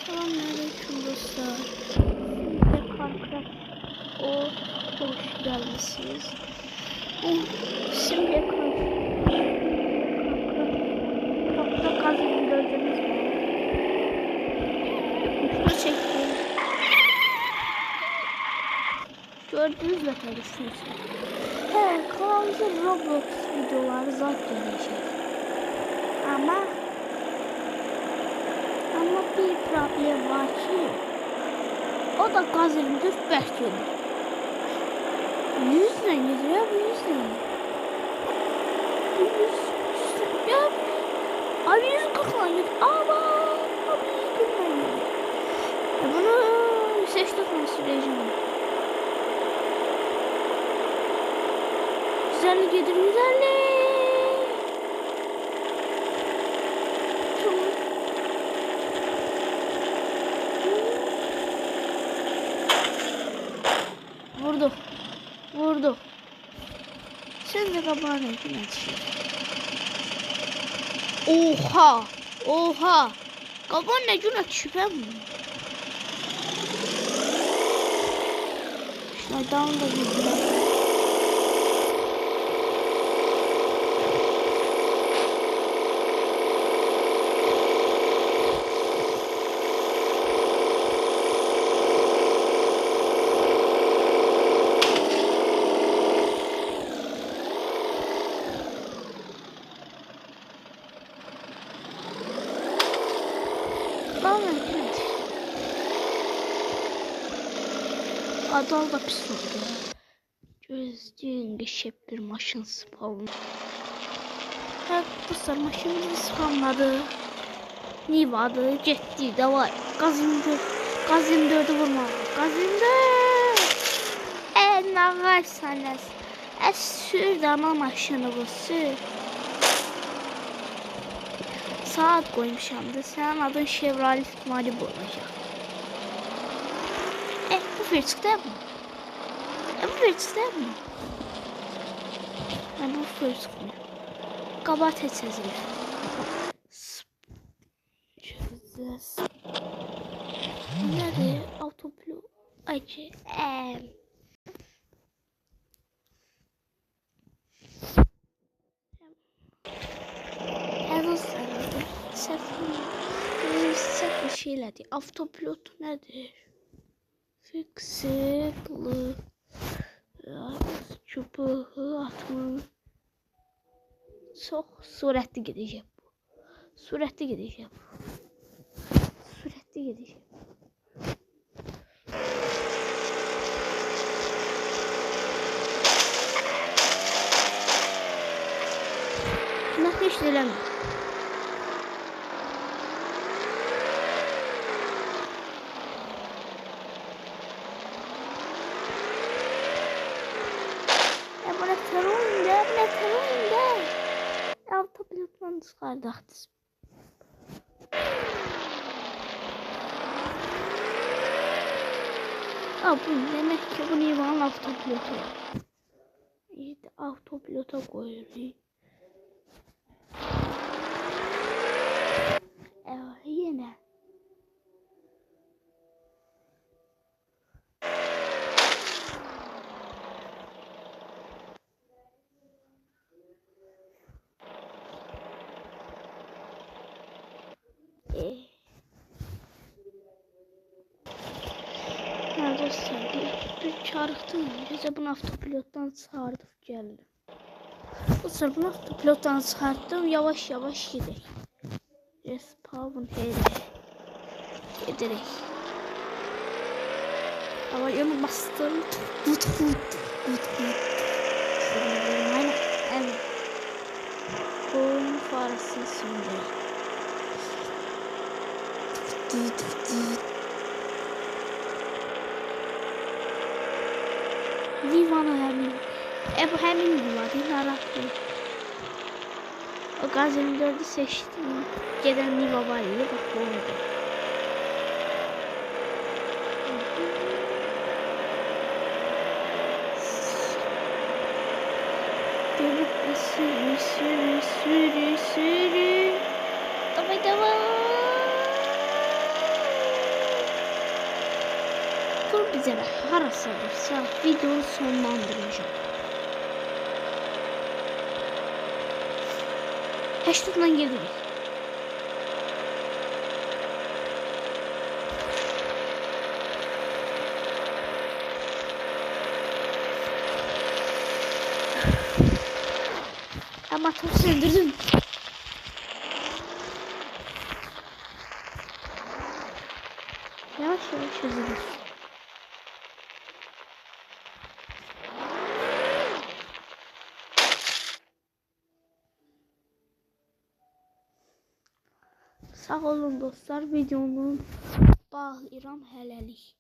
Selamünaleyküm dostlar. Şimdi Minecraft hoş gelmişsiniz. Şimdi Minecraft'ta kazanı gördünüz mü? Kuşla çektim. Gördünüz mü tabii. He, kanalımızda Roblox videoları zaten gelecek. Ama bir problem var ki o da gazın düz bekliyor. 100 ne nedir ya bu 100 ne? 100 ya abi 140 lan git ama abi 140 lan git. Bunu seçtikten süreceğim. 150 gelir 150. Vurdu. Sen de kabağına gitsin. Oha. Kabağına günah şüphem mi? Şuradan da gidiyor. Adal da pis oldu. Gözlüğün geçip bir maşın spawn. Evet dostlar maşınımızı spawnladı. Niva'dı getdi de var. Gazin dördü vurmalı. Gazin dörd. Ne varsanız. Sür ama maşını bu sür. Saat koymuşam da senin adın Chevrolet Malibu olacak. Bu fırsat değil mi? Bu fırsat değil mi? Bu fırsat mı? Kabat etseniz. Nerede? Autopilot. Acı. Sefil şeyler değil. Autopilot nedir? Fıksıklı çubuğu atma. Çok süratli gideceğim. Süratli gideceğim. Ne hiç dileme. Autopilottan çıkardık. Bu demek ki bu Niva'nın autopilotu. İşte autopilota koyuyoruz. Evet yine. Bir çağırdım. Bize bunu autopilottan çağırdık geldim. Bu sefer bunu autopilottan çıkarttım. Yavaş gidelim. Respawn giderek. Ama yanı bastım. Tut. Evet. Oyun faresi şimdi. Niva'nın bu hemen Niva değil arattım. O gazını dördü seçtim. Gelen Niva var ya bak bu oldu. Dönüp sürü. Davay. Otur bizə harasadırsa videonu sonlandıracağım. 80'dan gelirik. Ama motor söndürdüm. Yavaş yavaş hızlı. Sağ olun dostlar, videonu bağlayıram hələlik.